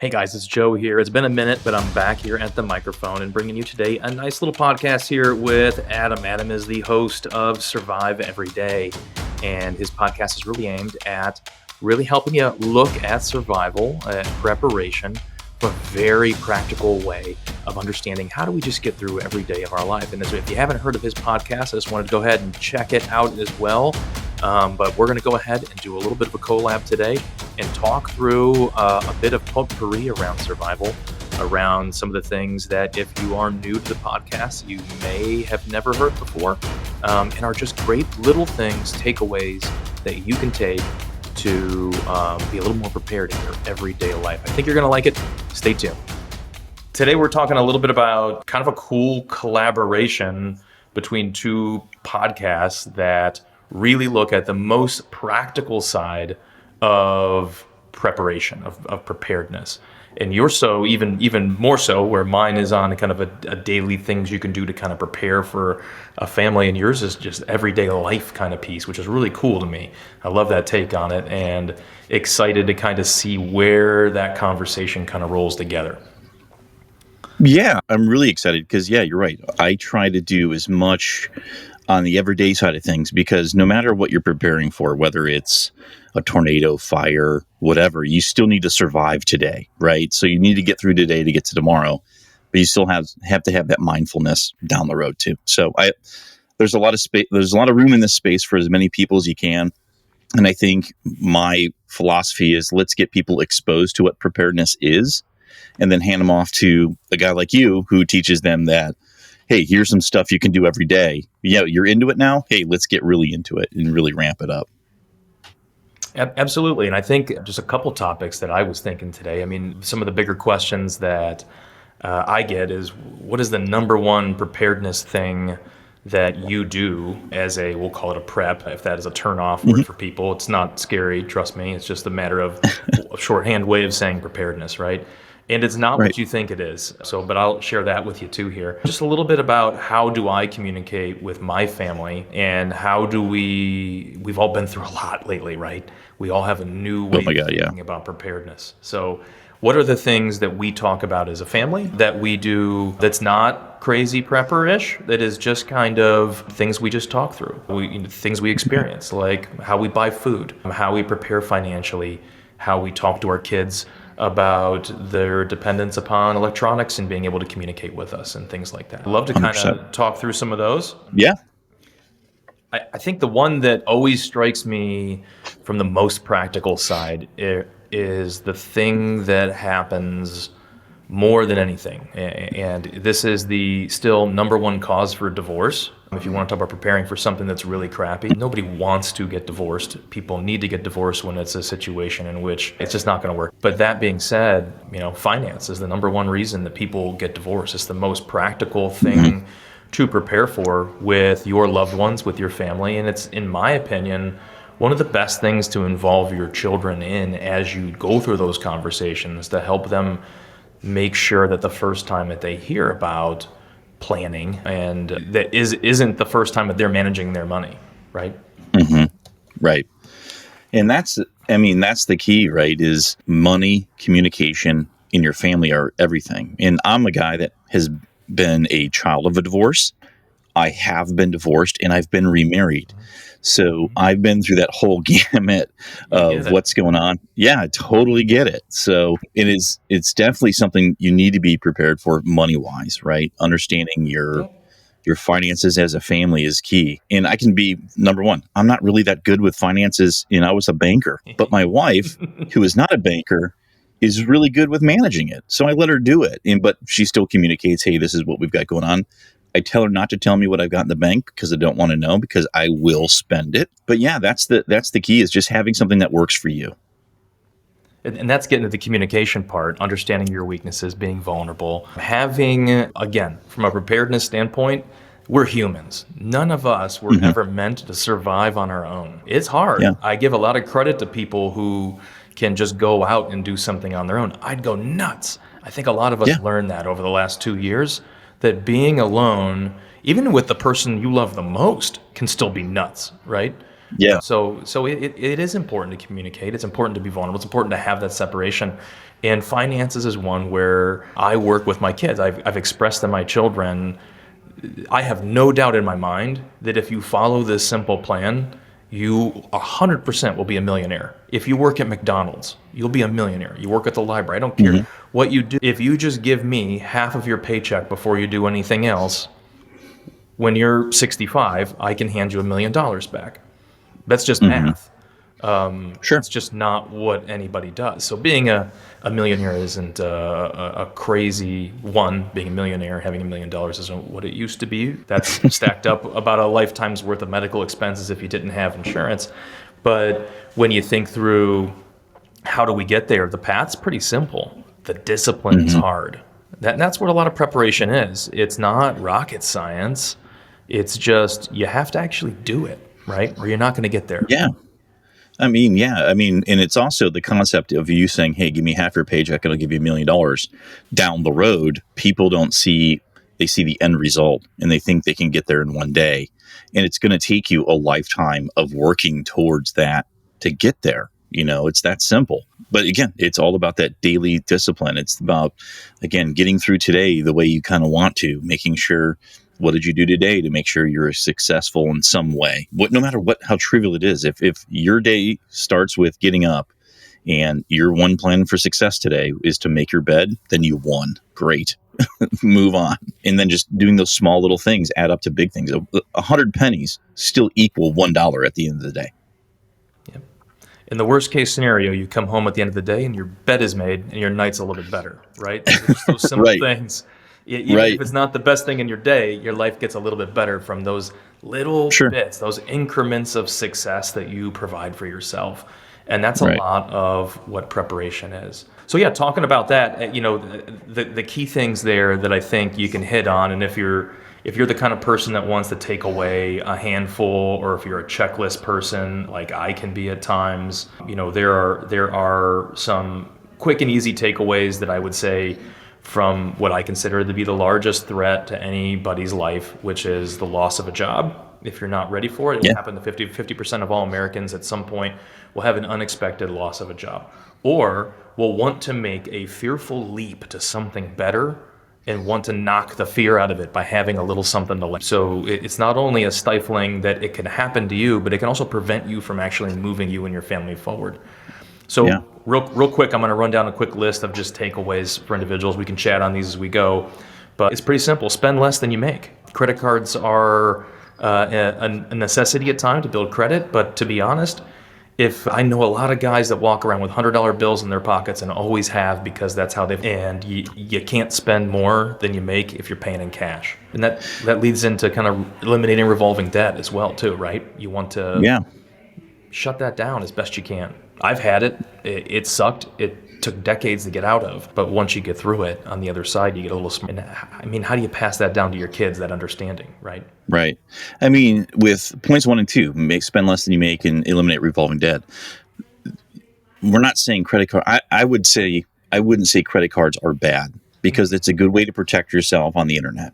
Hey guys, it's Joe here. It's been a minute, but I'm back here at the microphone and bringing you today a nice little podcast here with Adam. Adam is the host of Survive Every Day, and his podcast is really aimed at really helping you look at survival and preparation from a very practical way of understanding how do we just get through every day of our life. And if you haven't heard of his podcast, I just wanted to go ahead and check it out as well. But we're going to go ahead and do a little bit of a collab today and talk through a bit of potpourri around survival, around some of the things that if you are new to the podcast, you may have never heard before, and are just great little things, takeaways that you can take to be a little more prepared in your everyday life. I think you're going to like it. Stay tuned. Today, we're talking a little bit about kind of a cool collaboration between two podcasts that really look at the most practical side of preparation, of preparedness. And you're so even more so, where mine is on kind of a daily things you can do to kind of prepare for a family, and yours is just everyday life kind of piece, which is really cool to me. I love that take on it, and excited to kind of see where that conversation kind of rolls together. Yeah, I'm really excited because, yeah, you're right. I try to do as much on the everyday side of things, because no matter what you're preparing for, whether it's a tornado, fire, whatever, you still need to survive today, right? So you need to get through today to get to tomorrow, but you still have to have that mindfulness down the road too. So there's a lot of space, there's a lot of room in this space for as many people as you can. And I think my philosophy is, let's get people exposed to what preparedness is, and then hand them off to a guy like you who teaches them that, hey, here's some stuff you can do every day. Yeah, you're into it now. Hey, let's get really into it and really ramp it up. Absolutely. And I think just a couple topics that I was thinking today. I mean, some of the bigger questions that I get is, what is the number one preparedness thing that you do as a, we'll call it a prep, if that is a turn-off word for people. It's not scary, trust me. It's just a matter of a shorthand way of saying preparedness, right? And it's not what you think it is. So, but I'll share that with you too here. Just a little bit about how do I communicate with my family, and how do we've all been through a lot lately, right? We all have a new way of thinking about preparedness. So what are the things that we talk about as a family that we do that's not crazy prepper-ish, that is just kind of things we just talk through, things we experience, like how we buy food, how we prepare financially, how we talk to our kids about their dependence upon electronics and being able to communicate with us and things like that. I'd love to kind of talk through some of those. Yeah. I think the one that always strikes me from the most practical side is the thing that happens more than anything. And this is the still number one cause for divorce. If you want to talk about preparing for something that's really crappy, nobody wants to get divorced. People need to get divorced when it's a situation in which it's just not going to work. But that being said, finance is the number one reason that people get divorced. It's the most practical thing to prepare for with your loved ones, with your family. And it's, in my opinion, one of the best things to involve your children in as you go through those conversations, to help them make sure that the first time that they hear about planning, and that isn't the first time that they're managing their money, right? Right. And that's the key, right? Is money, communication in your family are everything. And I'm a guy that has been a child of a divorce. I have been divorced, and I've been remarried. So I've been through that whole gamut of what's going on. Yeah, I totally get it. So it's definitely something you need to be prepared for money-wise, right? Understanding your finances as a family is key. And I can be, number one, I'm not really that good with finances, and I was a banker. But my wife, who is not a banker, is really good with managing it. So I let her do it. But she still communicates, hey, this is what we've got going on. I tell her not to tell me what I've got in the bank, because I don't want to know, because I will spend it. But yeah, that's the key, is just having something that works for you. And that's getting to the communication part, understanding your weaknesses, being vulnerable. Having, again, from a preparedness standpoint, we're humans. None of us were ever meant to survive on our own. It's hard. Yeah. I give a lot of credit to people who can just go out and do something on their own. I'd go nuts. I think a lot of us learned that over the last 2 years, that being alone, even with the person you love the most, can still be nuts, right? Yeah. So it is important to communicate. It's important to be vulnerable. It's important to have that separation. And finances is one where I work with my kids. I've expressed to my children, I have no doubt in my mind that if you follow this simple plan, you 100% will be a millionaire. If you work at McDonald's, you'll be a millionaire. You work at the library, I don't care Hmm. what you do. If you just give me half of your paycheck before you do anything else, when you're 65, I can hand you $1 million back. That's just Hmm. math. Sure. It's just not what anybody does. So being a millionaire isn't a crazy one. Being a millionaire, having $1 million isn't what it used to be. That's stacked up about a lifetime's worth of medical expenses if you didn't have insurance. But when you think through how do we get there, the path's pretty simple. The discipline's Hmm. hard. That's what a lot of preparation is. It's not rocket science. It's just you have to actually do it, right? Or you're not going to get there. Yeah. Yeah. And it's also the concept of you saying, hey, give me half your paycheck and I'll give you $1 million down the road. People don't see, they see the end result and they think they can get there in one day. And it's going to take you a lifetime of working towards that to get there. It's that simple. But again, it's all about that daily discipline. It's about, again, getting through today the way you kind of want to, making sure what did you do today to make sure you're successful in some way? No matter how trivial it is, if your day starts with getting up and your one plan for success today is to make your bed, then you won. Great. Move on. And then just doing those small little things add up to big things. 100 pennies still equal $1 at the end of the day. Yep. In the worst case scenario, you come home at the end of the day and your bed is made and your night's a little bit better, right? Just those simple Right. things. Even Right. if it's not the best thing in your day, your life gets a little bit better from those little Sure. bits, those increments of success that you provide for yourself. And that's a Right. lot of what preparation is. So yeah, talking about that, the key things there that I think you can hit on, and if you're the kind of person that wants to take away a handful, or if you're a checklist person like I can be at times, there are some quick and easy takeaways that I would say from what I consider to be the largest threat to anybody's life, which is the loss of a job. If you're not ready for it, it will Yeah. happen to 50% of all Americans at some point will have an unexpected loss of a job, or will want to make a fearful leap to something better and want to knock the fear out of it by having a little something to learn. So it's not only a stifling that it can happen to you, but it can also prevent you from actually moving you and your family forward. So Yeah. real quick, I'm going to run down a quick list of just takeaways for individuals. We can chat on these as we go, but it's pretty simple. Spend less than you make. Credit cards are a necessity at times to build credit, but to be honest, if I know a lot of guys that walk around with $100 bills in their pockets and always have, because that's how and you can't spend more than you make if you're paying in cash. And that leads into kind of eliminating revolving debt as well too, right? You want to Yeah. shut that down as best you can. I've had it. It sucked. It took decades to get out of. But once you get through it, on the other side, you get a little smart. And I mean, how do you pass that down to your kids, that understanding, right? Right. With points 1 and 2, spend less than you make and eliminate revolving debt. We're not saying credit card. I would say I wouldn't say credit cards are bad because it's a good way to protect yourself on the internet.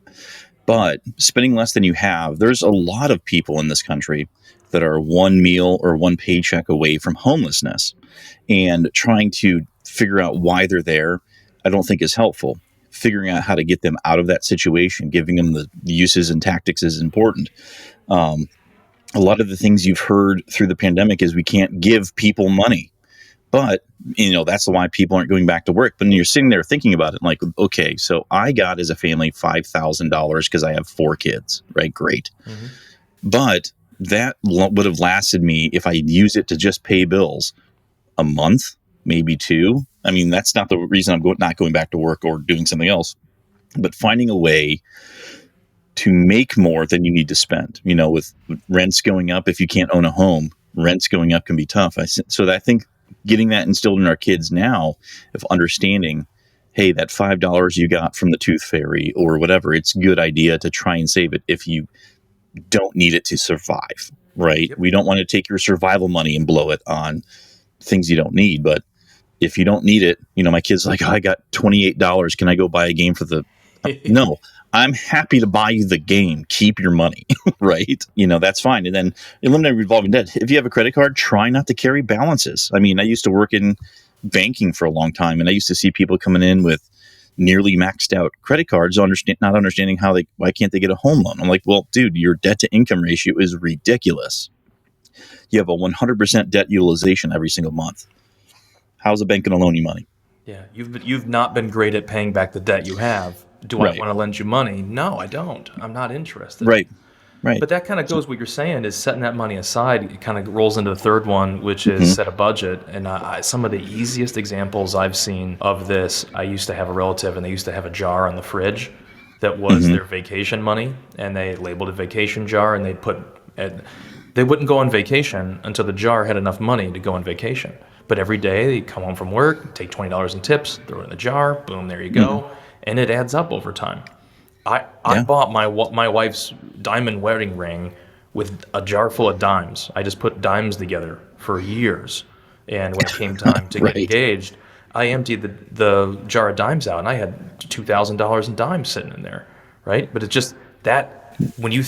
But spending less than you have, there's a lot of people in this country that are one meal or one paycheck away from homelessness, and trying to figure out why they're there, I don't think is helpful. Figuring out how to get them out of that situation, giving them the uses and tactics is important. A lot of the things you've heard through the pandemic is we can't give people money. But, that's why people aren't going back to work. But when you're sitting there thinking about it, like, okay, so I got as a family $5,000 because I have 4 kids, right? Great. Mm-hmm. But that would have lasted me if I used it to just pay bills a month, maybe 2. That's not the reason I'm not going back to work or doing something else. But finding a way to make more than you need to spend, with rents going up, if you can't own a home, rents going up can be tough. So I think getting that instilled in our kids now, of understanding, hey, that $5 you got from the tooth fairy or whatever, it's a good idea to try and save it if you don't need it to survive, right? Yep. We don't want to take your survival money and blow it on things you don't need. But if you don't need it, my kid's like, oh, I got $28. Can I go buy a game for the... No, I'm happy to buy you the game. Keep your money, right? That's fine. And then eliminate revolving debt. If you have a credit card, try not to carry balances. I mean, I used to work in banking for a long time, and I used to see people coming in with nearly maxed out credit cards, not understanding why can't they get a home loan? I'm like, well, dude, your debt to income ratio is ridiculous. You have a 100% debt utilization every single month. How's a bank going to loan you money? Yeah, you've not been great at paying back the debt you have. Do I want to lend you money? No, I don't. I'm not interested. Right. But that kind of goes, what you're saying is setting that money aside. It kind of rolls into the third one, which is set a budget. And some of the easiest examples I've seen of this, I used to have a relative, and they used to have a jar on the fridge that was their vacation money, and they labeled it vacation jar, and they wouldn't go on vacation until the jar had enough money to go on vacation. But every day they come home from work, take $20 in tips, throw it in the jar, boom, there you go. And it adds up over time. I bought my wife's diamond wedding ring with a jar full of dimes. I just put dimes together for years. And when it came time to get engaged, I emptied the jar of dimes out, and I had $2,000 in dimes sitting in there, right? But it's just that when you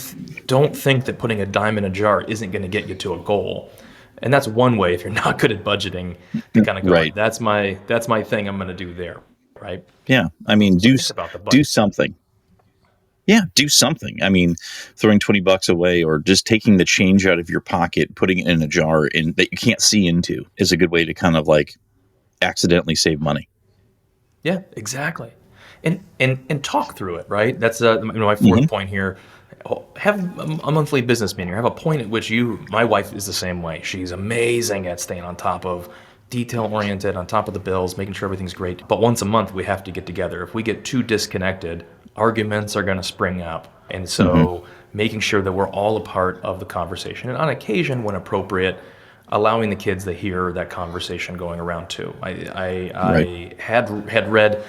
don't think that putting a dime in a jar isn't going to get you to a goal. And that's one way, if you're not good at budgeting, to kind of go, right, that's my thing I'm going to do there, right? Yeah, I mean, do something. Yeah, do something. I mean, throwing $20 away or just taking the change out of your pocket, putting it in a jar that you can't see into is a good way to kind of accidentally save money. Yeah, exactly. And talk through it, right? That's my fourth point here. Have a monthly business meeting, or have a point at which my wife is the same way. She's amazing at staying on top of detail-oriented, on top of the bills, making sure everything's great. But once a month, we have to get together. If we get too disconnected, arguments are going to spring up. And so making sure that we're all a part of the conversation. And on occasion, when appropriate, allowing the kids to hear that conversation going around too. I had read,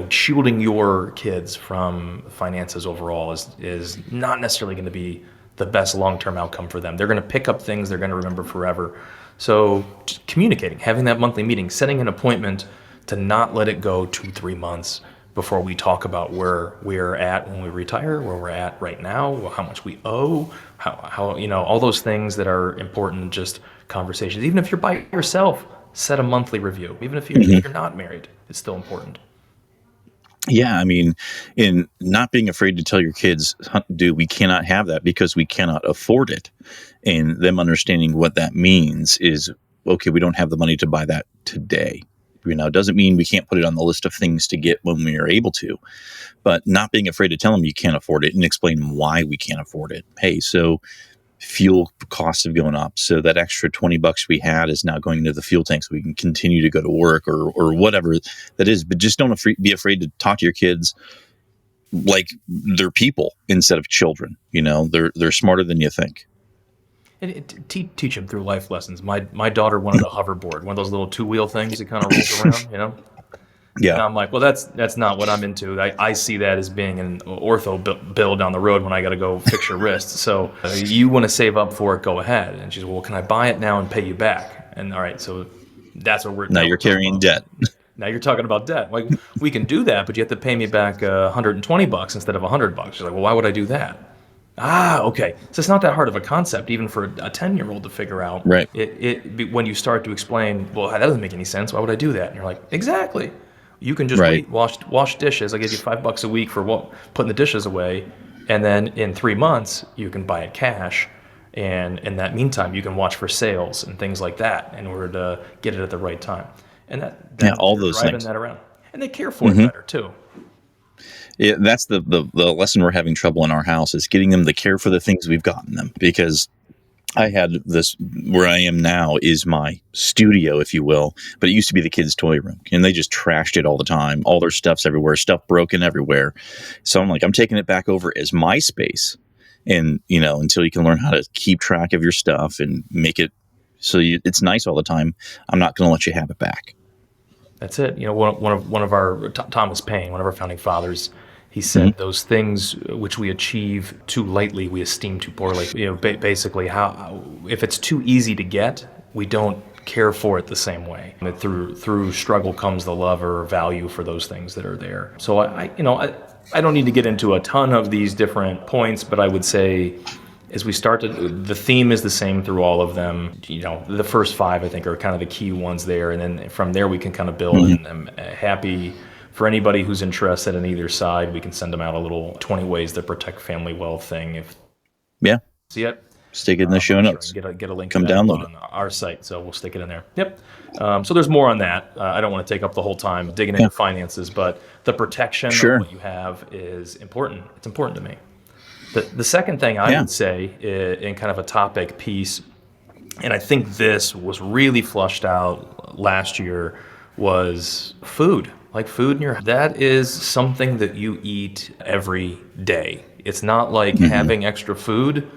shielding your kids from finances overall is not necessarily going to be the best long-term outcome for them. They're going to pick up things they're going to remember forever. So just communicating, having that monthly meeting, setting an appointment to not let it go 2-3 months before we talk about where we're at when we retire, where we're at right now, how much we owe, how all those things that are important, just conversations. Even if you're by yourself, set a monthly review. Even if you're not married, it's still important. Yeah, I mean, in not being afraid to tell your kids, we cannot have that because we cannot afford it. And them understanding what that means is, okay, we don't have the money to buy that today. It doesn't mean we can't put it on the list of things to get when we are able to, but not being afraid to tell them you can't afford it and explain why we can't afford it. Hey, so fuel costs have gone up. So that extra $20 we had is now going into the fuel tank so we can continue to go to work or whatever that is. But just don't be afraid to talk to your kids like they're people instead of children. They're smarter than you think. And teach them through life lessons. My daughter wanted a hoverboard, one of those little 2-wheel things that kind of rolls around, Yeah. And I'm like, well, that's not what I'm into. I see that as being an ortho bill down the road when I got to go fix your wrist. So you want to save up for it, go ahead. And she's, well, can I buy it now and pay you back? And all right, so that's what we're now you're carrying debt. Now you're talking about debt. Like, we can do that, but you have to pay me back $120 instead of $100. She's like, well, why would I do that? Okay. So it's not that hard of a concept, even for a 10-year-old to figure out. Right. When you start to explain, well, that doesn't make any sense. Why would I do that? And you're like, exactly. You can just wait, wash dishes. I give you $5 a week for putting the dishes away, and then in 3 months you can buy it cash. And in that meantime, you can watch for sales and things like that in order to get it at the right time. And all those driving things. That around, and they care for it better too. Yeah, that's the lesson we're having trouble in our house is getting them to care for the things we've gotten them. Because I had this, where I am now is my studio, if you will, but it used to be the kids' toy room, and they just trashed it all the time. All their stuff's everywhere, stuff broken everywhere. So I'm like, I'm taking it back over as my space, and until you can learn how to keep track of your stuff and make it so it's nice all the time, I'm not going to let you have it back. That's it. One of our Thomas Paine, one of our founding fathers, he said, those things which we achieve too lightly, we esteem too poorly. Basically, if it's too easy to get, we don't care for it the same way. Through struggle comes the love or value for those things that are there. So I don't need to get into a ton of these different points, but I would say as we start to, the theme is the same through all of them. The first five I think are kind of the key ones there, and then from there we can kind of build. Mm-hmm. And I'm happy for anybody who's interested in either side. We can send them out a little 20 ways to protect family wealth thing. If see it, stick it in the show notes. Get a link. Come to that download on our site, so we'll stick it in there. Yep. So there's more on that. I don't want to take up the whole time digging into finances, but the protection of what you have is important. It's important to me. The second thing I would say in kind of a topic piece, and I think this was really flushed out last year, was food. Like food that is something that you eat every day. It's not like having extra food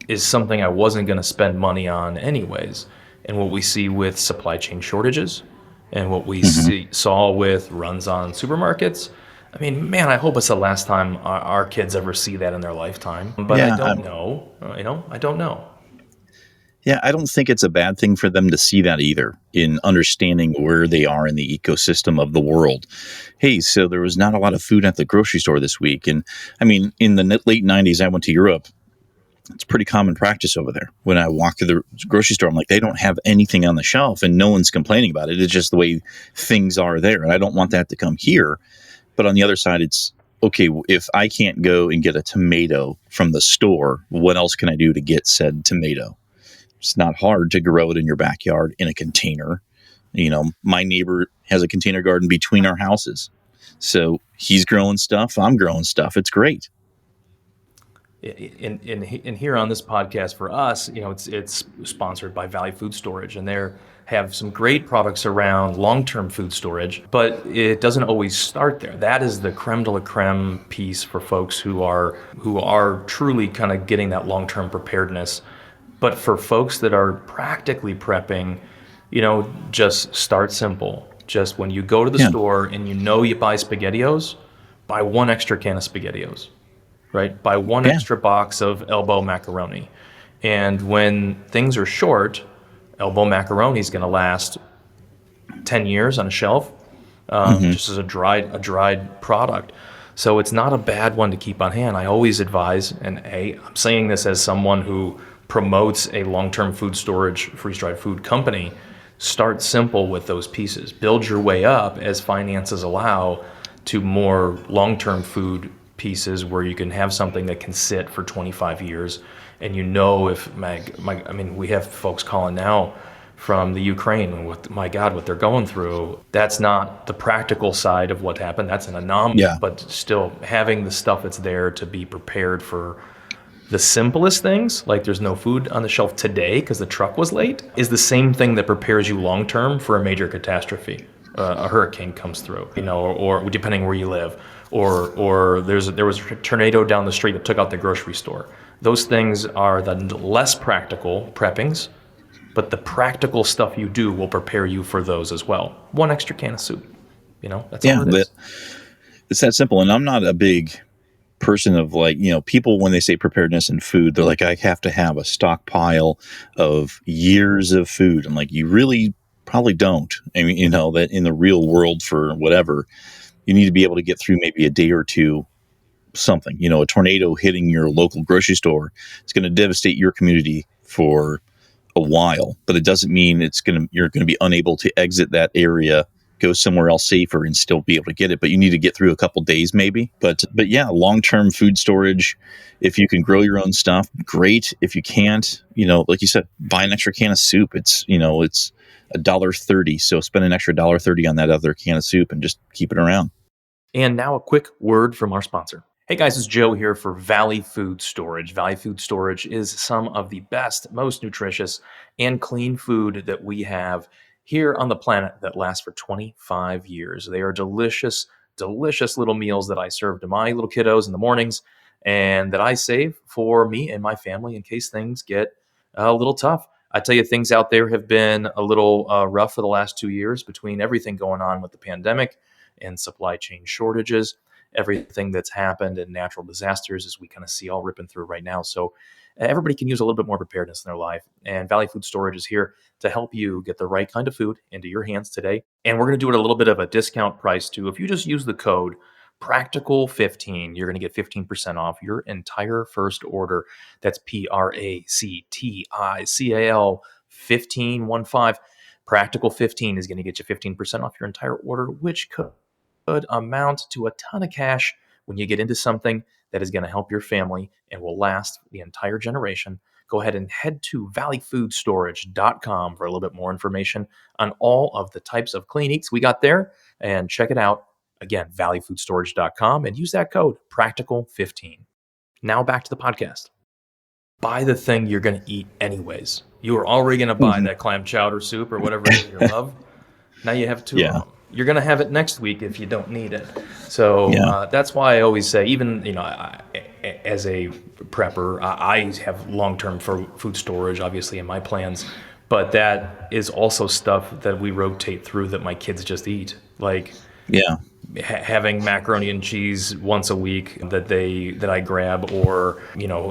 is something I wasn't going to spend money on anyways. And what we see with supply chain shortages and what we saw with runs on supermarkets, I mean, man, I hope it's the last time our kids ever see that in their lifetime. But I don't know. I don't know. Yeah, I don't think it's a bad thing for them to see that either, in understanding where they are in the ecosystem of the world. Hey, so there was not a lot of food at the grocery store this week. And I mean, in the late 90s, I went to Europe. It's pretty common practice over there. When I walk through the grocery store, I'm like, they don't have anything on the shelf and no one's complaining about it. It's just the way things are there. And I don't want that to come here. But on the other side, it's, okay, if I can't go and get a tomato from the store, what else can I do to get said tomato? It's not hard to grow it in your backyard in a container. My neighbor has a container garden between our houses. So he's growing stuff, I'm growing stuff. It's great. In here on this podcast for us, it's sponsored by Valley Food Storage, and they have some great products around long-term food storage, but it doesn't always start there. That is the creme de la creme piece for folks who are truly kind of getting that long-term preparedness. But for folks that are practically prepping, just start simple. Just when you go to the store and you buy SpaghettiOs, buy one extra can of SpaghettiOs. Right? Buy one extra box of elbow macaroni. And when things are short, elbow macaroni is going to last 10 years on a shelf, just as a dried product. So it's not a bad one to keep on hand. I always advise, and I'm saying this as someone who promotes a long-term food storage, freeze-dried food company, start simple with those pieces. Build your way up as finances allow to more long-term food pieces where you can have something that can sit for 25 years. And if we have folks calling now from the Ukraine, and what they're going through. That's not the practical side of what happened. That's an anomaly, but still having the stuff that's there to be prepared for the simplest things, like there's no food on the shelf today because the truck was late, is the same thing that prepares you long term for a major catastrophe. A hurricane comes through, or depending where you live, or there was a tornado down the street that took out the grocery store. Those things are the less practical preppings, but the practical stuff you do will prepare you for those as well. One extra can of soup, that's all it is. It's that simple. And I'm not a big person of people, when they say preparedness and food, they're like, I have to have a stockpile of years of food. I'm like, you really probably don't. I mean, that in the real world for whatever, you need to be able to get through maybe a day or two something. A tornado hitting your local grocery store, it's going to devastate your community for a while, but it doesn't mean you're going to be unable to exit that area, go somewhere else safer and still be able to get it. But you need to get through a couple days maybe. But yeah, long-term food storage, if you can grow your own stuff, great. If you can't, like you said, buy an extra can of soup. It's $1.30. So spend an extra $1.30 on that other can of soup and just keep it around. And now a quick word from our sponsor. Hey guys, it's Joe here for Valley Food Storage. Valley Food Storage is some of the best, most nutritious, and clean food that we have here on the planet that lasts for 25 years. They are delicious, delicious little meals that I serve to my little kiddos in the mornings and that I save for me and my family in case things get a little tough. I tell you, things out there have been a little rough for the last 2 years between everything going on with the pandemic and supply chain shortages, everything that's happened and natural disasters as we kind of see all ripping through right now. So Everybody can use a little bit more preparedness in their life. And Valley Food Storage is here to help you get the right kind of food into your hands today. And we're going to do it at a little bit of a discount price too. If you just use the code Practical15, you're going to get 15% off your entire first order. That's Practical 1515. Practical 15 is going to get you 15% off your entire order, which could amount to a ton of cash when you get into something that is going to help your family and will last the entire generation. Go ahead and head to valleyfoodstorage.com for a little bit more information on all of the types of clean eats we got there, and check it out. Again, valleyfoodstorage.com, and use that code Practical15. Now back to the podcast. Buy the thing you're going to eat anyways. You were already going to buy that clam chowder soup or whatever it is you love. Now you have two of them. You're going to have it next week if you don't need it. So that's why I always say, even, as a prepper, I have long-term food storage, obviously, in my plans. But that is also stuff that we rotate through that my kids just eat. Like, having macaroni and cheese once a week that I grab, or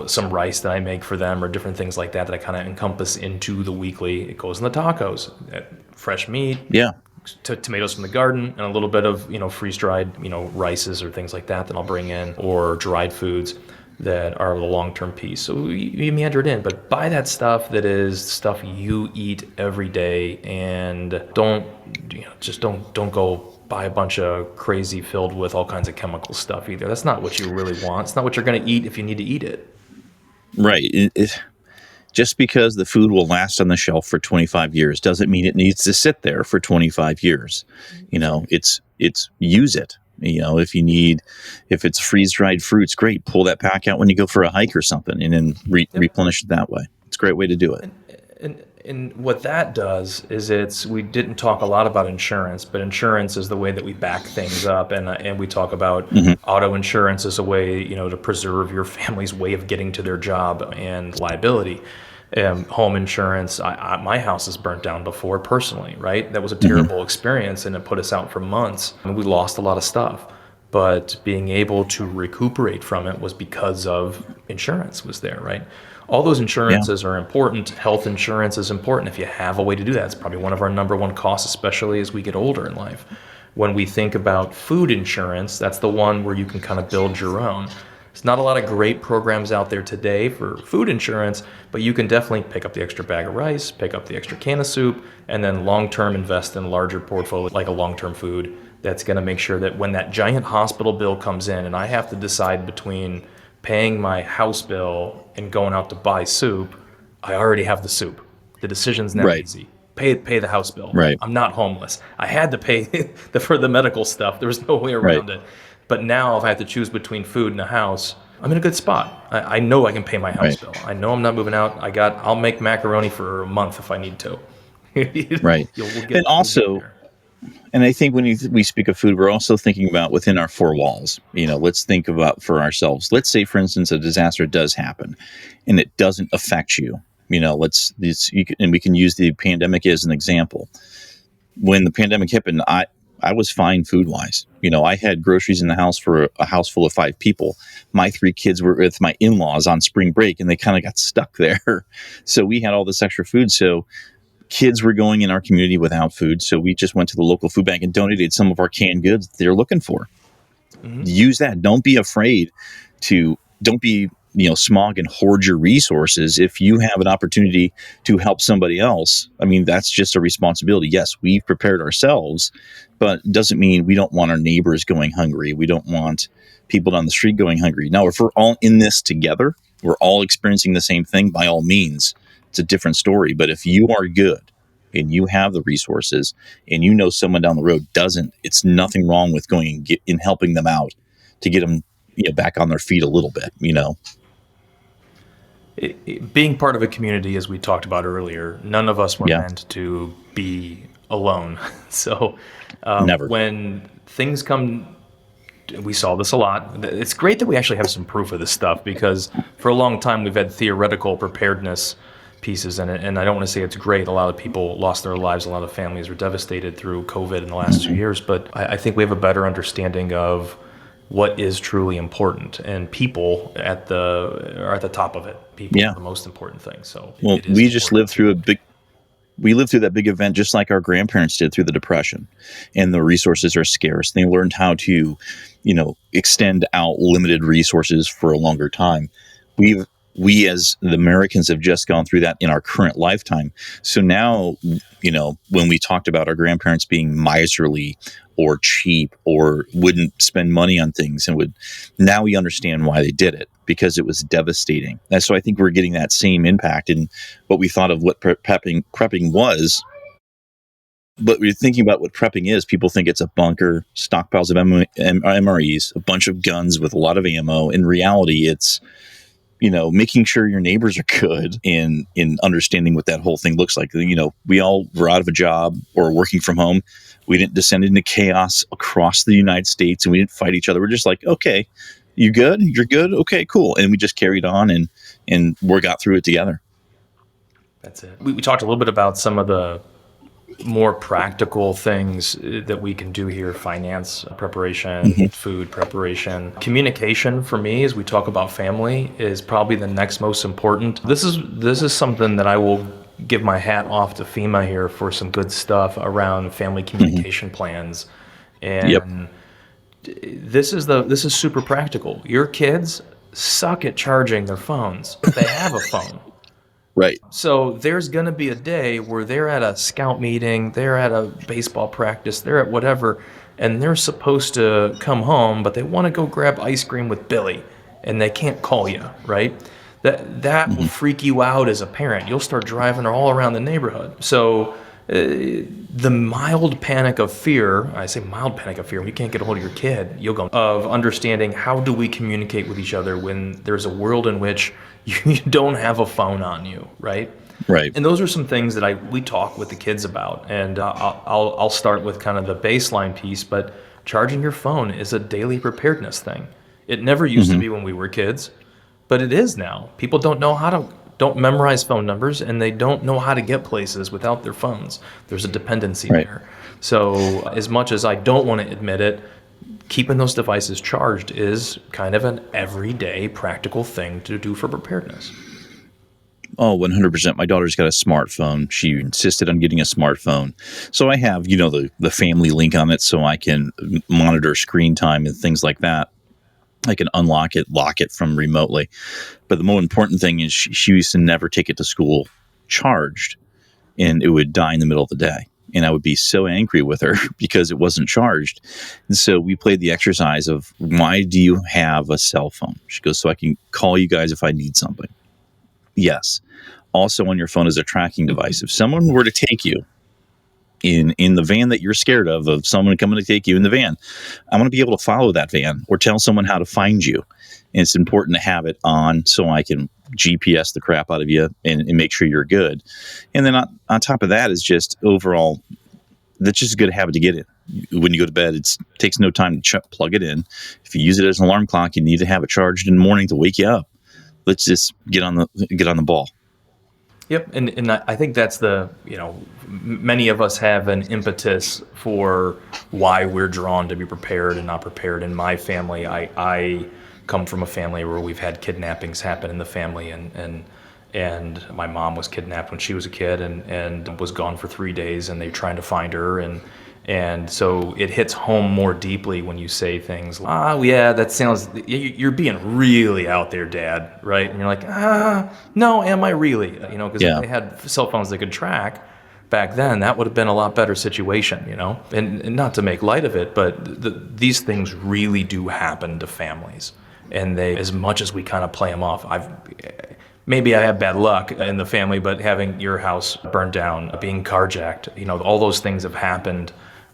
some rice that I make for them, or different things like that I kind of encompass into the weekly. It goes in the tacos, fresh meat, tomatoes from the garden, and a little bit of freeze dried rices or things like that I'll bring in, or dried foods that are the long-term piece. So you meander it in, but buy that stuff that is stuff you eat every day, and don't go buy a bunch of crazy filled with all kinds of chemical stuff either. That's not what you really want. It's not what you're going to eat if you need to eat it. Right. Just because the food will last on the shelf for 25 years doesn't mean it needs to sit there for 25 years. It's use it. If it's freeze-dried fruits, great. Pull that pack out when you go for a hike or something, and then replenish it that way. It's a great way to do it. And what that does is we didn't talk a lot about insurance, but insurance is the way that we back things up. And we talk about auto insurance as a way, to preserve your family's way of getting to their job and liability. Home insurance, my house is burnt down before personally, right? That was a terrible experience, and it put us out for months. And we lost a lot of stuff. But being able to recuperate from it was because of insurance was there, right? All those insurances are important. Health insurance is important. If you have a way to do that, it's probably one of our number one costs, especially as we get older in life. When we think about food insurance, that's the one where you can kind of build your own. There's not a lot of great programs out there today for food insurance, but you can definitely pick up the extra bag of rice, pick up the extra can of soup, and then long-term invest in a larger portfolio like a long-term food that's going to make sure that when that giant hospital bill comes in and I have to decide between paying my house bill and going out to buy soup, I already have the soup. The decision's not easy. Pay the house bill. Right. I'm not homeless. I had to pay for the medical stuff. There was no way around it. But now if I have to choose between food and a house, I'm in a good spot. I know I can pay my house bill. I know I'm not moving out. I'll make macaroni for a month if I need to. And also, and I think when we speak of food, we're also thinking about within our four walls. Let's think about for ourselves. Let's say, for instance, a disaster does happen, and it doesn't affect you. And we can use the pandemic as an example. When the pandemic happened, I was fine food wise. I had groceries in the house for a house full of 5 people. My 3 kids were with my in-laws on spring break, and they kind of got stuck there. So we had all this extra food. So kids were going in our community without food, so we just went to the local food bank and donated some of our canned goods that they're looking for. Use that. Don't be afraid to. Don't be smog and hoard your resources. If you have an opportunity to help somebody else, that's just a responsibility. Yes, we've prepared ourselves, but it doesn't mean we don't want our neighbors going hungry. We don't want people down the street going hungry. Now, if we're all in this together, we're all experiencing the same thing, by all means, it's a different story. But if you are good and you have the resources and someone down the road doesn't, it's nothing wrong with going and helping them out to get them back on their feet a little bit, Being part of a community, as we talked about earlier, none of us were meant to be alone. So never. When things come, we saw this a lot. It's great that we actually have some proof of this stuff, because for a long time we've had theoretical preparedness pieces in it, and I don't want to say it's great. A lot of people lost their lives. A lot of families were devastated through COVID in the last 2 years, but I think we have a better understanding of what is truly important, and people are at the top of it. People Yeah. are the most important thing. So Well, it is important we lived through that big event just like our grandparents did through the Depression, and the resources are scarce. They learned how to, extend out limited resources for a longer time. We've we as the Americans have just gone through that in our current lifetime. So now, when we talked about our grandparents being miserly or cheap or wouldn't spend money on things now we understand why they did it, because it was devastating. And so I think we're getting that same impact in what we thought of what prepping was. But we're thinking about what prepping is. People think it's a bunker, stockpiles of MREs, a bunch of guns with a lot of ammo. In reality, it's making sure your neighbors are good, in understanding what that whole thing looks like. We all were out of a job or working from home. We didn't descend into chaos across the United States, and we didn't fight each other. We're just like, okay, you good? You're good? Okay, cool. And we just carried on and we got through it together. That's it. We talked a little bit about some of the more practical things that we can do here: finance preparation, food preparation. Communication, for me, as we talk about family, is probably the next most important. This is something that I will give my hat off to FEMA here for some good stuff around family communication plans. And Yep. this is super practical. Your kids suck at charging their phones if they have a phone. Right. So there's going to be a day where they're at a scout meeting, they're at a baseball practice, they're at whatever, and they're supposed to come home, but they want to go grab ice cream with Billy, and they can't call you, right? That will freak you out as a parent. You'll start driving all around the neighborhood. So the mild panic of fear, I say mild panic of fear, when you can't get a hold of your kid, you'll go, of understanding how do we communicate with each other when there's a world in which you don't have a phone on you, right? Right. And those are some things that we talk with the kids about. And I'll start with kind of the baseline piece, but charging your phone is a daily preparedness thing. It never used to be when we were kids, but it is now. People don't memorize phone numbers, and they don't know how to get places without their phones. There's a dependency Right. there. So as much as I don't want to admit it, keeping those devices charged is kind of an everyday practical thing to do for preparedness. Oh, 100%. My daughter's got a smartphone. She insisted on getting a smartphone. So I have, the family link on it so I can monitor screen time and things like that. I can unlock it, lock it from remotely. But the more important thing is she used to never take it to school charged, and it would die in the middle of the day. And I would be so angry with her because it wasn't charged. And so we played the exercise of, why do you have a cell phone? She goes, so I can call you guys if I need something. Yes. Also on your phone is a tracking device. If someone were to take you in the van that you're scared of someone coming to take you in the van, I want to be able to follow that van or tell someone how to find you. And it's important to have it on so I can GPS the crap out of you and make sure you're good. And then on top of that is just overall, that's just a good habit to get in. When you go to bed, it takes no time to plug it in. If you use it as an alarm clock, you need to have it charged in the morning to wake you up. Let's just get on the ball. Yep, and I think that's many of us have an impetus for why we're drawn to be prepared and not prepared. In my family, I come from a family where we've had kidnappings happen in the family, and my mom was kidnapped when she was a kid and was gone for 3 days, and they're trying to find her, and so it hits home more deeply when you say things like, yeah, that sounds, you're being really out there, Dad, right? And you're like, no, am I really? Because if they had cell phones they could track back then, that would have been a lot better situation, And not to make light of it, but these things really do happen to families. And they, as much as we kind of play them off, maybe I have bad luck in the family, but having your house burned down, being carjacked, all those things have happened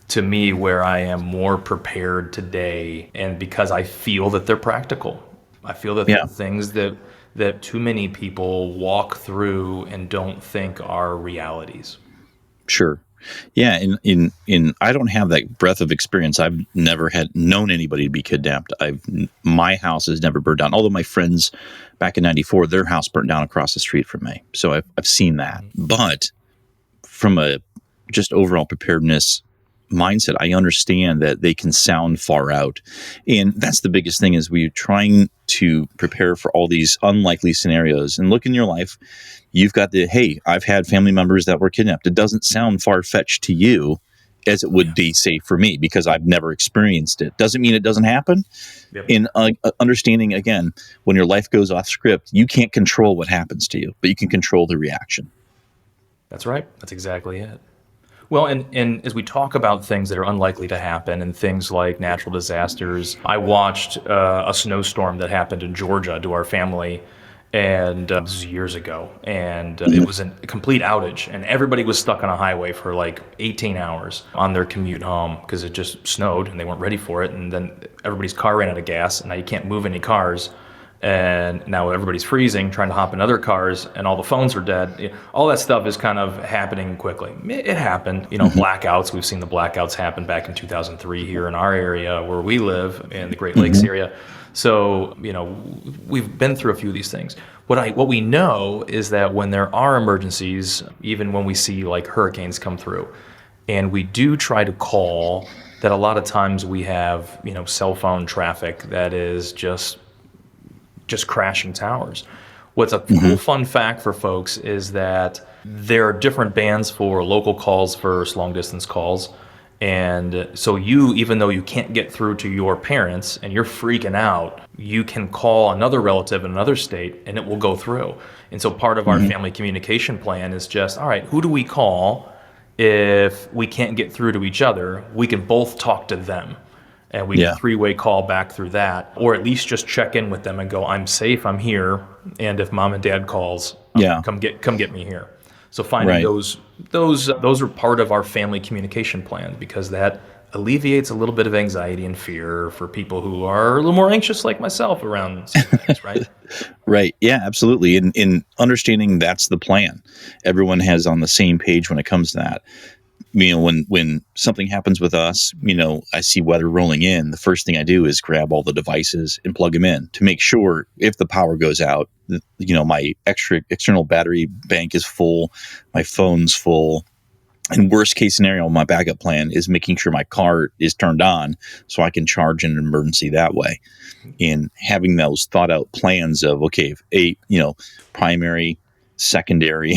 to me where I am more prepared today, and because I feel that they're practical. I feel that they're things that too many people walk through and don't think are realities. Sure. Yeah, in I don't have that breadth of experience. I've never known anybody to be kidnapped. My house has never burned down. Although my friends back in '94, their house burned down across the street from me. So I've seen that. But from a just overall preparedness mindset. I understand that they can sound far out. And that's the biggest thing, is we're trying to prepare for all these unlikely scenarios. And look in your life, you've got hey, I've had family members that were kidnapped. It doesn't sound far-fetched to you as it would be, say, for me, because I've never experienced it. Doesn't mean it doesn't happen. Yep. In understanding, again, when your life goes off script, you can't control what happens to you, but you can control the reaction. That's right. That's exactly it. Well, and as we talk about things that are unlikely to happen and things like natural disasters, I watched a snowstorm that happened in Georgia to our family, and this was years ago, and it was a complete outage, and everybody was stuck on a highway for like 18 hours on their commute home because it just snowed and they weren't ready for it, and then everybody's car ran out of gas, and now you can't move any cars. And now everybody's freezing, trying to hop in other cars, and all the phones are dead. All that stuff is kind of happening quickly. It happened, blackouts. We've seen the blackouts happen back in 2003 here in our area where we live in the Great Lakes area. So, we've been through a few of these things. What we know is that when there are emergencies, even when we see like hurricanes come through, and we do try to call, that a lot of times we have, cell phone traffic that is just crashing towers. What's a cool fun fact for folks is that there are different bands for local calls versus long distance calls. And so even though you can't get through to your parents and you're freaking out, you can call another relative in another state and it will go through. And so part of our family communication plan is just, all right, who do we call if we can't get through to each other? We can both talk to them. And we can three-way call back through that, or at least just check in with them and go, I'm safe, I'm here, and if mom and dad calls, come get me here. So finding those are part of our family communication plan, because that alleviates a little bit of anxiety and fear for people who are a little more anxious like myself around some things, right? Right. Yeah, absolutely. And in understanding that's the plan, everyone has on the same page when it comes to that. When something happens with us, I see weather rolling in, the first thing I do is grab all the devices and plug them in to make sure if the power goes out, my external battery bank is full, my phone's full. And worst case scenario, my backup plan is making sure my car is turned on so I can charge in an emergency that way. And having those thought out plans of, okay, primary, secondary,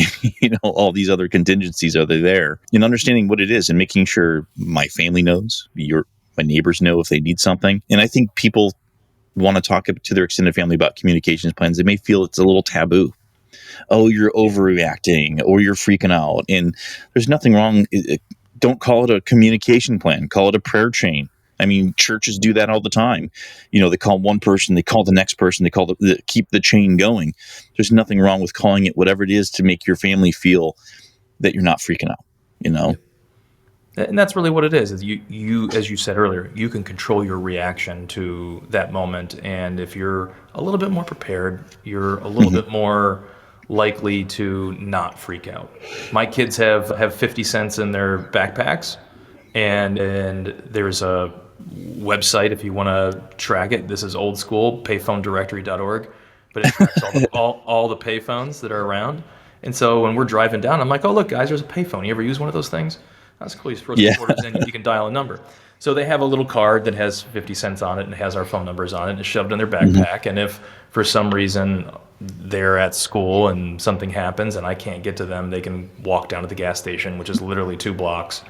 all these other contingencies are there, and understanding what it is and making sure my family knows, my neighbors know if they need something. And I think people want to talk to their extended family about communications plans. They may feel it's a little taboo. Oh, you're overreacting or you're freaking out. And there's nothing wrong. Don't call it a communication plan. Call it a prayer chain. I mean, churches do that all the time. They call one person, they call the next person, they call keep the chain going. There's nothing wrong with calling it whatever it is to make your family feel that you're not freaking out, And that's really what it is you, as you said earlier, you can control your reaction to that moment. And if you're a little bit more prepared, you're a little bit more likely to not freak out. My kids have 50 cents in their backpacks, and there's a website if you want to track it. This is old school, payphonedirectory.org, but it tracks all the payphones that are around. And so when we're driving down, I'm like, oh, look, guys, there's a payphone. You ever use one of those things? That's cool. You throw some quarters in, you can dial a number. So they have a little card that has 50 cents on it and has our phone numbers on it, and it's shoved in their backpack. And if for some reason they're at school and something happens and I can't get to them, they can walk down to the gas station, which is literally 2 blocks,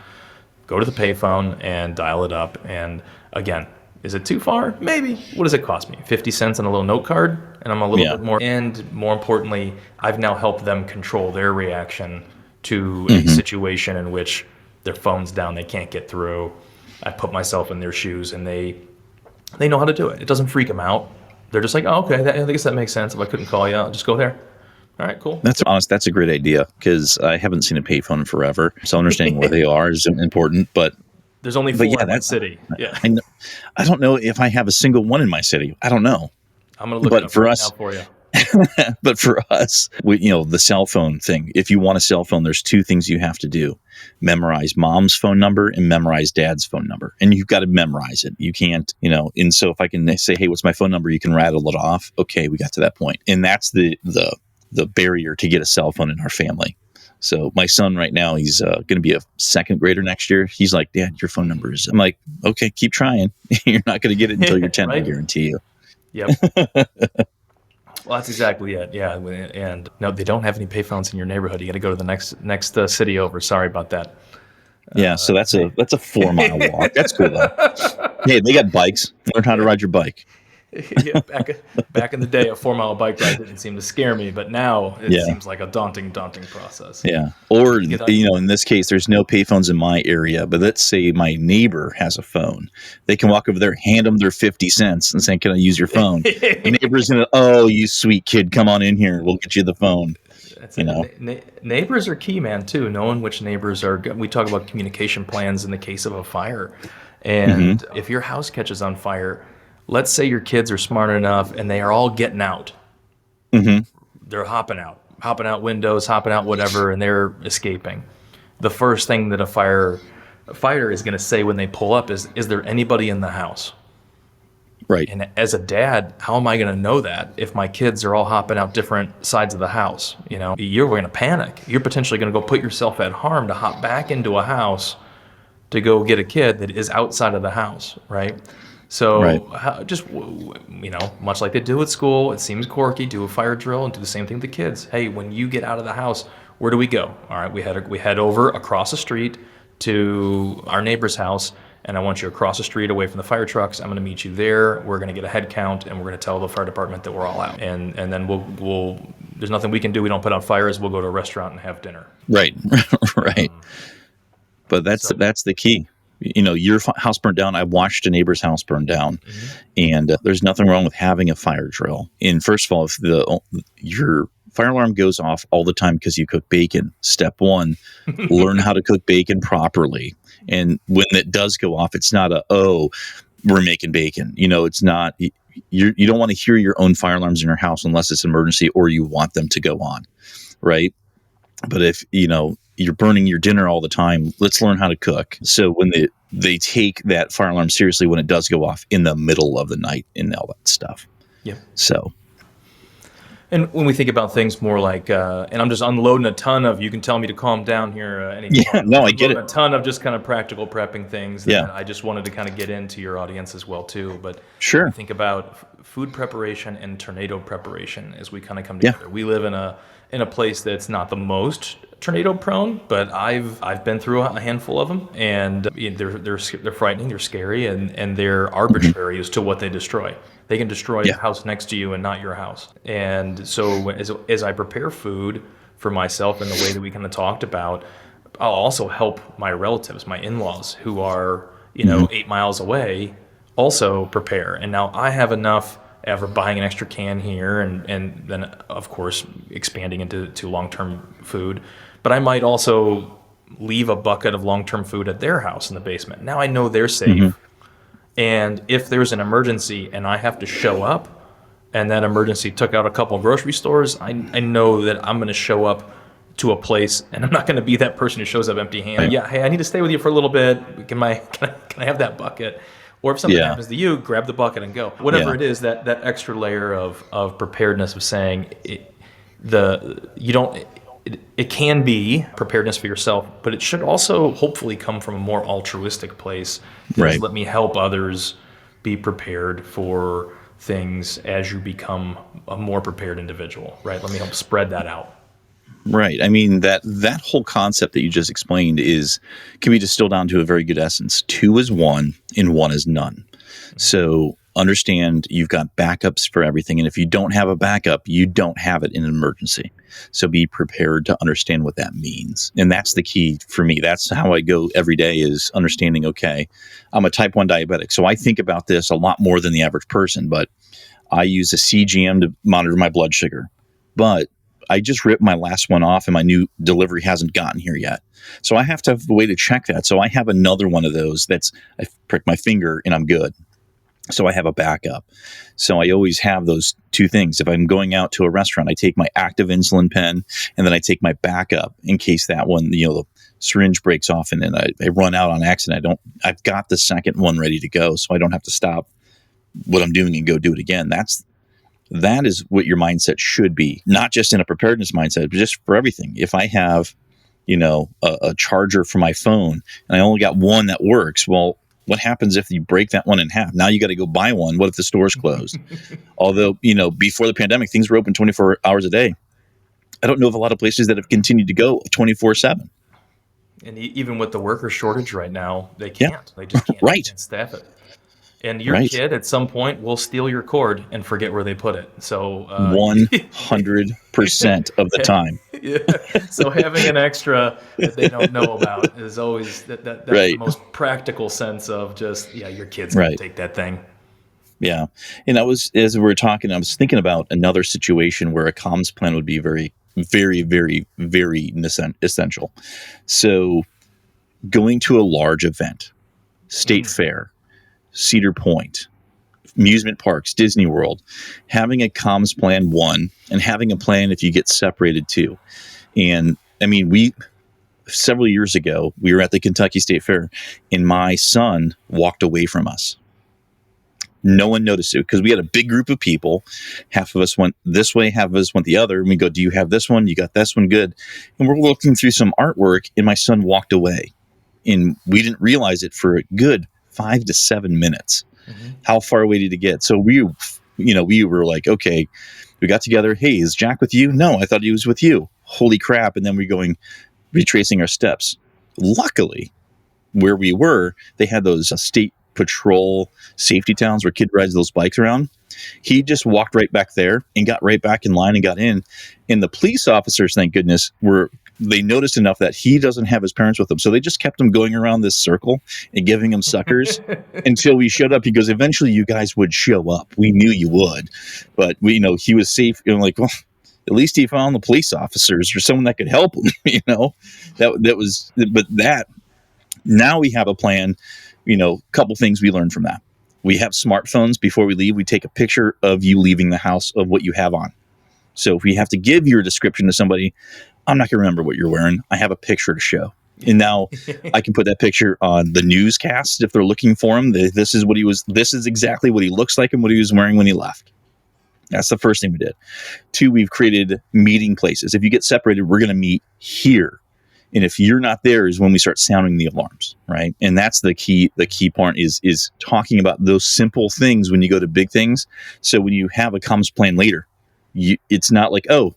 go to the payphone and dial it up. And again, is it too far? Maybe. What does it cost me? 50 cents on a little note card, and I'm a little bit more. And more importantly, I've now helped them control their reaction to a situation in which their phone's down, they can't get through. I put myself in their shoes, and they know how to do it. It doesn't freak them out. They're just like, oh, okay, I guess that makes sense. If I couldn't call you, I'll just go there. All right, cool. That's a great idea, because I haven't seen a payphone in forever. So understanding where they are is important. But there's only 4 in that city. Yeah, I don't know if I have a single one in my city. I don't know. I'm going to look it up right now for you. But for us, the cell phone thing, if you want a cell phone, there's 2 things you have to do. Memorize mom's phone number and memorize dad's phone number. And you've got to memorize it. You can't, and so if I can say, hey, what's my phone number? You can rattle it off. Okay, we got to that point. And that's the barrier to get a cell phone in our family. So my son right now, he's going to be a second grader next year. He's like, Dad, your phone number is. I'm like, okay, keep trying. You're not going to get it until you're 10, I Right? guarantee you. Yep. Well, that's exactly it. Yeah. And no, they don't have any payphones in your neighborhood. You got to go to the next city over. Sorry about that. Yeah. So that's a 4-mile walk. That's cool though. Hey, they got bikes. Learn how to ride your bike. Yeah, back in the day, a 4-mile bike ride didn't seem to scare me, but now it seems like a daunting process. Yeah. Or, Get out- in this case, there's no payphones in my area, but let's say my neighbor has a phone. They can walk over there, hand them their 50 cents and say, can I use your phone? The neighbor's going to, oh, you sweet kid, come on in here. We'll get you the phone. That's neighbors are key, man, too. Knowing which neighbors are good. We talk about communication plans in the case of a fire. And if your house catches on fire, let's say your kids are smart enough and they are all getting out. They're hopping out windows, hopping out whatever, and they're escaping. The first thing that a fighter is going to say when they pull up is there anybody in the house? Right. And as a dad, how am I going to know that if my kids are all hopping out different sides of the house? You're going to panic. You're potentially going to go put yourself at harm to hop back into a house to go get a kid that is outside of the house, right? So just, much like they do at school, it seems quirky, do a fire drill and do the same thing with the kids. Hey, when you get out of the house, where do we go? All right, we head over across the street to our neighbor's house, and I want you across the street away from the fire trucks. I'm going to meet you there. We're going to get a head count, and we're going to tell the fire department that we're all out. And then we'll there's nothing we can do. We don't put out fires. We'll go to a restaurant and have dinner. Right. Right. But that's the key. Your house burned down. I watched a neighbor's house burn down, and there's nothing wrong with having a fire drill. And first of all, if your fire alarm goes off all the time because you cook bacon, step one, learn how to cook bacon properly. And when it does go off, it's not we're making bacon. It's not. You don't want to hear your own fire alarms in your house unless it's an emergency or you want them to go on, right? But if you're burning your dinner all the time, let's learn how to cook. So when they take that fire alarm seriously when it does go off in the middle of the night and all that stuff. Yeah. So. And when we think about things more like, and I'm just unloading a ton of, you can tell me to calm down here. I get it. A ton of just kind of practical prepping things that I just wanted to kind of get into your audience as well too. But sure, think about food preparation and tornado preparation as we kind of come together. We live in a place that's not the most tornado prone, but I've been through a handful of them, and they're frightening, they're scary, and they're arbitrary as to what they destroy. They can destroy the house next to you and not your house. And so as I prepare food for myself in the way that we kind of talked about, I'll also help my relatives, my in-laws, who are 8 miles away, also prepare. And now I have enough ever buying an extra can here and then, of course, expanding into long-term food. But I might also leave a bucket of long-term food at their house in the basement. Now I know they're safe. And if there's an emergency and I have to show up and that emergency took out a couple of grocery stores, I know that I'm going to show up to a place and I'm not going to be that person who shows up empty-handed. Yeah, hey, I need to stay with you for a little bit. Can I have that bucket? Or if something happens to you, grab the bucket and go. Whatever it is, that extra layer of preparedness of saying it can be preparedness for yourself, but it should also hopefully come from a more altruistic place. Right. Let me help others be prepared for things as you become a more prepared individual, right? Let me help spread that out. Right. I mean, that whole concept that you just explained can be distilled down to a very good essence. 2 is 1 and 1 is none. So understand you've got backups for everything. And if you don't have a backup, you don't have it in an emergency. So be prepared to understand what that means. And that's the key for me. That's how I go every day, is understanding, okay, I'm a type 1 diabetic. So I think about this a lot more than the average person, but I use a CGM to monitor my blood sugar. But I just ripped my last one off and my new delivery hasn't gotten here yet. So I have to have a way to check that. So I have another one of those I prick my finger and I'm good. So I have a backup. So I always have those 2 things. If I'm going out to a restaurant, I take my active insulin pen and then I take my backup in case that one, the syringe breaks off and then I run out on accident. I've got the second one ready to go, so I don't have to stop what I'm doing and go do it again. That is what your mindset should be, not just in a preparedness mindset, but just for everything. If I have a charger for my phone, and I only got one that works. Well, what happens if you break that one in half? Now you got to go buy one. What if the store's closed? Although, before the pandemic, things were open 24 hours a day. I don't know of a lot of places that have continued to go 24/7. And even with the worker shortage right now, they can't. They just can't, Right. can't staff it. And your Right. kid at some point will steal your cord and forget where they put it. So 100% of the time. Yeah. So having an extra that they don't know about is always that's Right. the most practical sense of just, your kid's Right. gonna take that thing. Yeah. And as we were talking, I was thinking about another situation where a comms plan would be very, very, very, very essential. So going to a large event, state fair, Cedar Point, amusement parks, Disney World, having a comms plan, one, and having a plan if you get separated, two. And I mean, several years ago, we were at the Kentucky State Fair, and my son walked away from us. No one noticed it because we had a big group of people. Half of us went this way, half of us went the other. And we go, do you have this one? You got this one? Good. And we're looking through some artwork, and my son walked away. And we didn't realize it for a good 5 to 7 minutes. Mm-hmm. How far away did he get? So we were like, okay, we got together. Hey, is Jack with you? No, I thought he was with you. Holy crap. And then we're going, retracing our steps. Luckily, where we were, they had those state patrol safety towns where kid rides those bikes around. He just walked right back there and got right back in line and got in. And the police officers, thank goodness, they noticed enough that he doesn't have his parents with him. So they just kept him going around this circle and giving him suckers until we showed up. He goes, eventually you guys would show up. We knew you would. But he was safe. Like, well, at least he found the police officers or someone that could help him, now we have a plan, couple things we learned from that. We have smartphones. Before we leave, we take a picture of you leaving the house of what you have on. So if we have to give your description to somebody, I'm not going to remember what you're wearing. I have a picture to show. And now I can put that picture on the newscast if they're looking for him. This is exactly what he looks like and what he was wearing when he left. That's the first thing we did. 2, we've created meeting places. If you get separated, we're going to meet here. And if you're not there is when we start sounding the alarms, right? And that's the key. The key part is talking about those simple things when you go to big things. So when you have a comms plan later, it's not like, oh,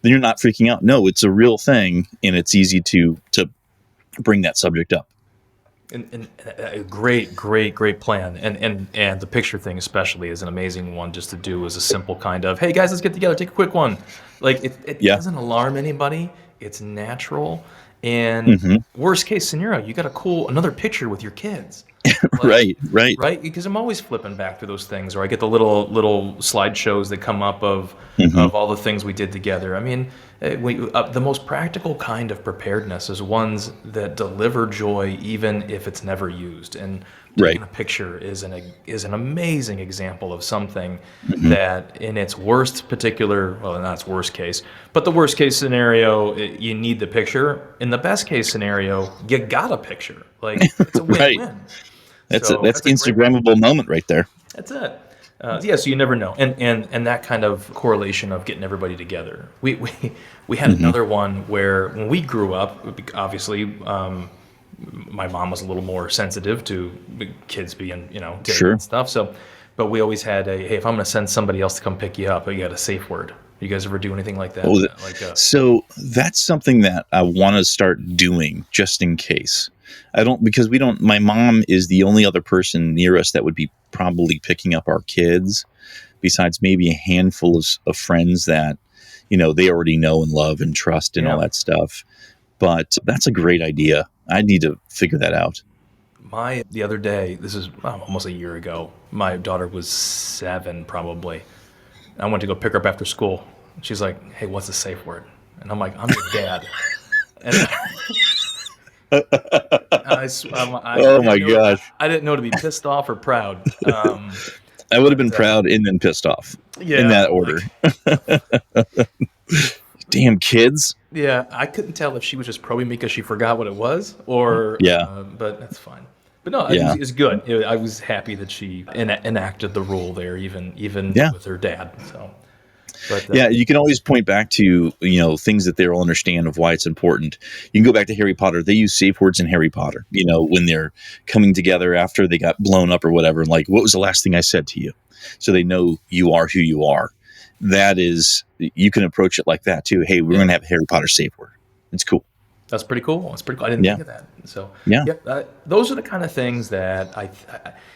then you're not freaking out. No, it's a real thing, and it's easy to bring that subject up. And a great plan. And the picture thing especially is an amazing one just to do as a simple kind of, hey guys, let's get together, take a quick one. Like it doesn't alarm anybody. It's natural. And worst case scenario, you got another picture with your kids. Like, right. Because I'm always flipping back to those things, or I get the little slideshows that come up of all the things we did together. I mean, the most practical kind of preparedness is ones that deliver joy, even if it's never used. And taking a picture is an amazing example of something that, in its not its worst case, but the worst case scenario, you need the picture. In the best case scenario, you got a picture. Like, it's a win-win. Right. That's Instagrammable moment right there. That's it. So you never know, and that kind of correlation of getting everybody together. We had another one where when we grew up, obviously, my mom was a little more sensitive to kids being dating and stuff. So, but we always had hey, if I'm going to send somebody else to come pick you up, you got a safe word. You guys ever do anything like that? So that's something that I want to start doing just in case. My mom is the only other person near us that would be probably picking up our kids, besides maybe a handful of friends that, they already know and love and trust and all that stuff. But that's a great idea. I need to figure that out. The other day, this is almost a year ago, my daughter was 7 probably. I went to go pick her up after school. She's like, hey, what's the safe word? And I'm like, I'm your dad. And oh my gosh. I didn't know to be pissed off or proud. I would have been proud and then pissed off in that order. Damn kids. Yeah, I couldn't tell if she was just probing me because she forgot what it was or, but that's fine. But no, it was good. I was happy that she enacted the rule there, even with her dad. So But Yeah, you can always point back to, things that they'll understand of why it's important. You can go back to Harry Potter. They use safe words in Harry Potter, when they're coming together after they got blown up or whatever. And like, what was the last thing I said to you? So they know you are who you are. That is, you can approach it like that too. Hey, we're going to have a Harry Potter safe word. It's cool. That's pretty cool. That's pretty cool. I didn't think of that. So those are the kind of things that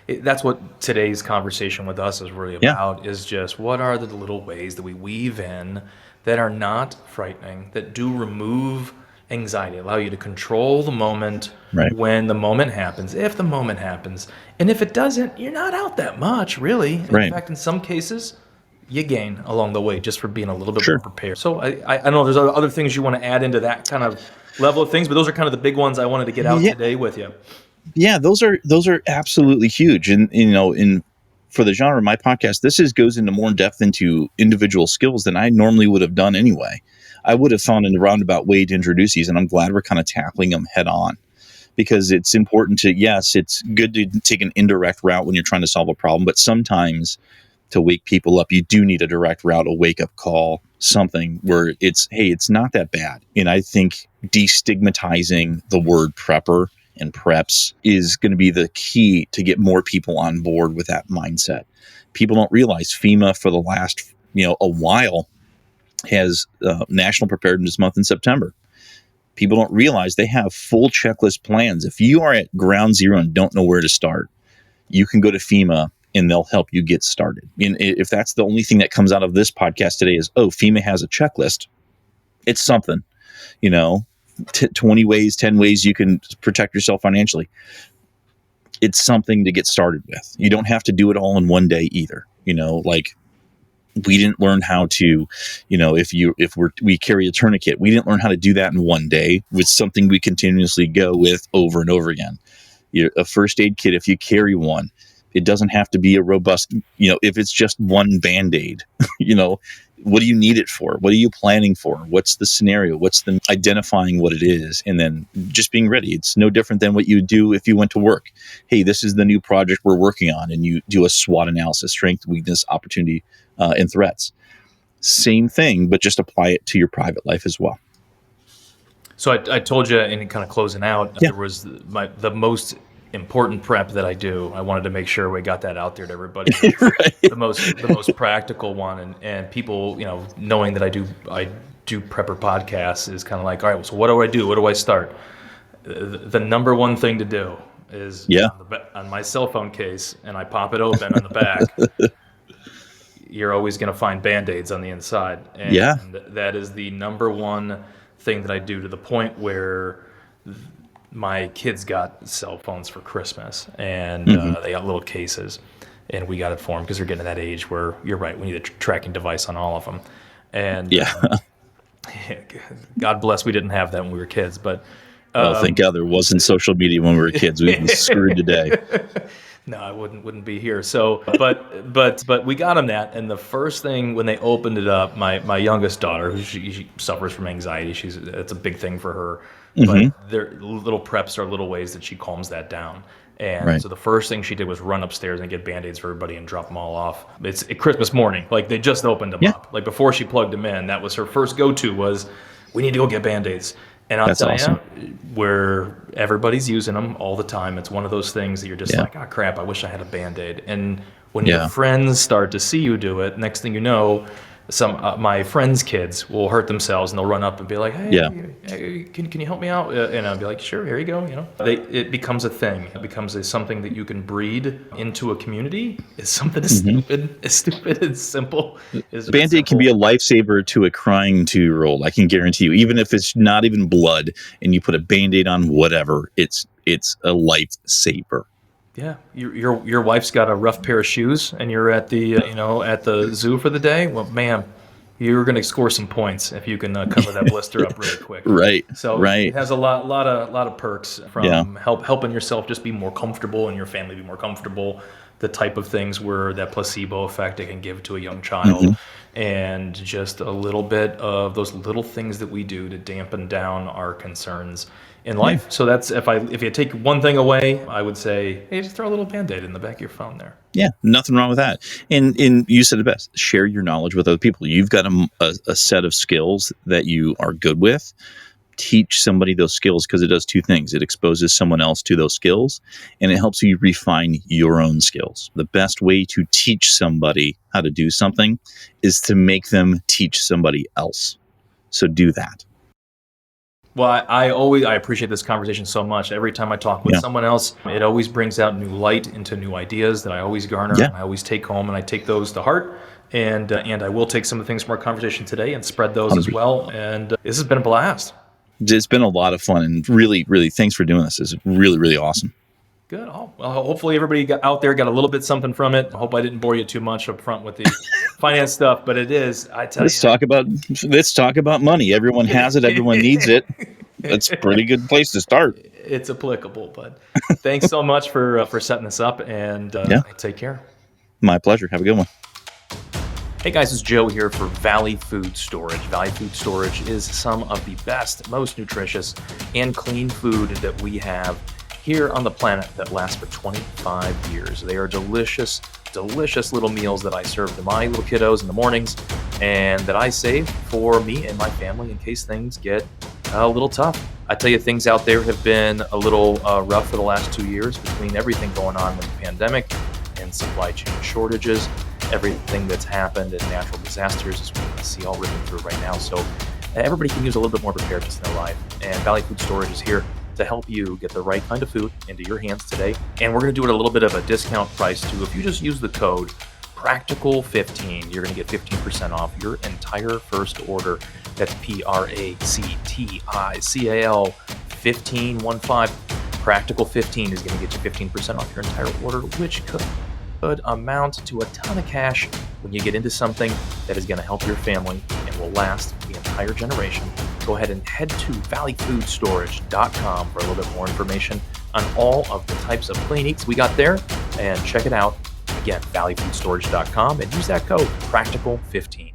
that's what today's conversation with us is really about, is just what are the little ways that we weave in that are not frightening, that do remove anxiety, allow you to control the moment when the moment happens, if the moment happens. And if it doesn't, you're not out that much, really. In fact, in some cases, you gain along the way just for being a little bit more prepared. So I don't know, there's other things you want to add into that kind of level of things, but those are kind of the big ones I wanted to get out today with you. Yeah, those are absolutely huge. And for the genre of my podcast, this goes into more in depth into individual skills than I normally would have done anyway. I would have found in a roundabout way to introduce these, and I'm glad we're kind of tackling them head on, because it's important to, yes, it's good to take an indirect route when you're trying to solve a problem, but sometimes to wake people up, you do need a direct route, a wake-up call, something where it's, hey, it's not that bad. And I think destigmatizing the word prepper and preps is going to be the key to get more people on board with that mindset. People don't realize FEMA for the last, a while has National Preparedness Month in September. People don't realize they have full checklist plans. If you are at ground zero and don't know where to start, you can go to FEMA and they'll help you get started. And if that's the only thing that comes out of this podcast today is, FEMA has a checklist, it's something, 20 ways, 10 ways you can protect yourself financially. It's something to get started with. You don't have to do it all in one day either. Like we didn't learn how to, if we carry a tourniquet, we didn't learn how to do that in one day. It's something we continuously go with over and over again. A first aid kit, if you carry one, it doesn't have to be a robust, if it's just one Band-Aid, what do you need it for? What are you planning for? What's the scenario? What's the identifying what it is? And then just being ready. It's no different than what you would do if you went to work. Hey, this is the new project we're working on. And you do a SWOT analysis, strength, weakness, opportunity, and threats. Same thing, but just apply it to your private life as well. So I told you in kind of closing out, there was the most important prep that I do. I wanted to make sure we got that out there to everybody. The most practical one, and people, knowing that I do prepper podcasts is kind of like, all right, well, so what do I do? Where do I start? The number one thing to do is on my cell phone case, and I pop it open on the back. You're always going to find Band-Aids on the inside, and that is the number one thing that I do, to the point where my kids got cell phones for Christmas, and they got little cases, and we got it for them because they're getting to that age where, you're right, we need a tracking device on all of them. And God bless, we didn't have that when we were kids. But thank God there wasn't social media when we were kids. We'd be screwed today. No, I wouldn't be here. So, but we got them that, and the first thing when they opened it up, my youngest daughter, who she suffers from anxiety, it's a big thing for her. But their little preps are little ways that she calms that down. And so the first thing she did was run upstairs and get Band-Aids for everybody and drop them all off. It's Christmas morning. Like, they just opened them up. Like, before she plugged them in, that was her first go-to was, we need to go get Band-Aids. And I'll tell you, where everybody's using them all the time, it's one of those things that you're just like, oh, crap, I wish I had a Band-Aid. And when your friends start to see you do it, next thing you know, my friends' kids will hurt themselves, and they'll run up and be like, hey, can you help me out? And I'll be like, sure, here you go. It becomes a thing. It becomes something that you can breed into a community. It's something as stupid and simple. Band-Aid can be a lifesaver to a crying 2-year-old. I can guarantee you, even if it's not even blood and you put a Band-Aid on whatever, it's a lifesaver. Yeah, your wife's got a rough pair of shoes, and you're at the at the zoo for the day. Well, ma'am, you're going to score some points if you can cover that blister up really quick. So it has a lot of perks from helping yourself just be more comfortable and your family be more comfortable. the type of things where that placebo effect it can give to a young child, Hmm. and just a little bit of those little things that we do to dampen down our concerns in Yeah. life. So that's if you take one thing away, I would say, hey, just throw a little Band-Aid in the back of your phone there. Yeah, nothing wrong with that. And you said it best. Share your knowledge with other people. You've got a set of skills that you are good with. Teach somebody those skills, because it does two things. It exposes someone else to those skills, and it helps you refine your own skills. The best way to teach somebody how to do something is to make them teach somebody else. So do that. Well, I appreciate this conversation so much. Every time I talk with Yeah. someone else, it always brings out new light into new ideas that I always garner. Yeah. I always take home, and I take those to heart. And I will take some of the things from our conversation today and spread those as 100%. well. And this has been a blast. It's been a lot of fun, and really, really, thanks for doing this. It's really, really awesome. Good. Oh, well, hopefully everybody out there got a little bit something from it. I hope I didn't bore you too much up front with the finance stuff, but it is, I tell Let's talk about money. Everyone has it. Everyone needs it. That's a pretty good place to start. it's applicable. But thanks so much for setting this up, and Yeah. take care. My pleasure. Have a good one. Hey guys, it's Joe here for Valley Food Storage. Valley Food Storage is some of the best, most nutritious, and clean food that we have here on the planet that lasts for 25 years. They are delicious, delicious little meals that I serve to my little kiddos in the mornings, and that I save for me and my family in case things get a little tough. I tell you, things out there have been a little rough for the last 2 years between everything going on with the pandemic and supply chain shortages, everything that's happened, and natural disasters, as we can see all written through right now. So everybody can use a little bit more preparedness in their life, and Valley Food Storage is here to help you get the right kind of food into your hands today. And we're going to do it at a little bit of a discount price too. If you just use the code PRACTICAL15, you're going to get 15% off your entire first order. That's PRACTICAL 15. Practical15 is going to get you 15% off your entire order, which could amount to a ton of cash when you get into something that is going to help your family and will last the entire generation. Go ahead and head to valleyfoodstorage.com for a little bit more information on all of the types of clean eats we got there, and check it out. Again, valleyfoodstorage.com, and use that code PRACTICAL15.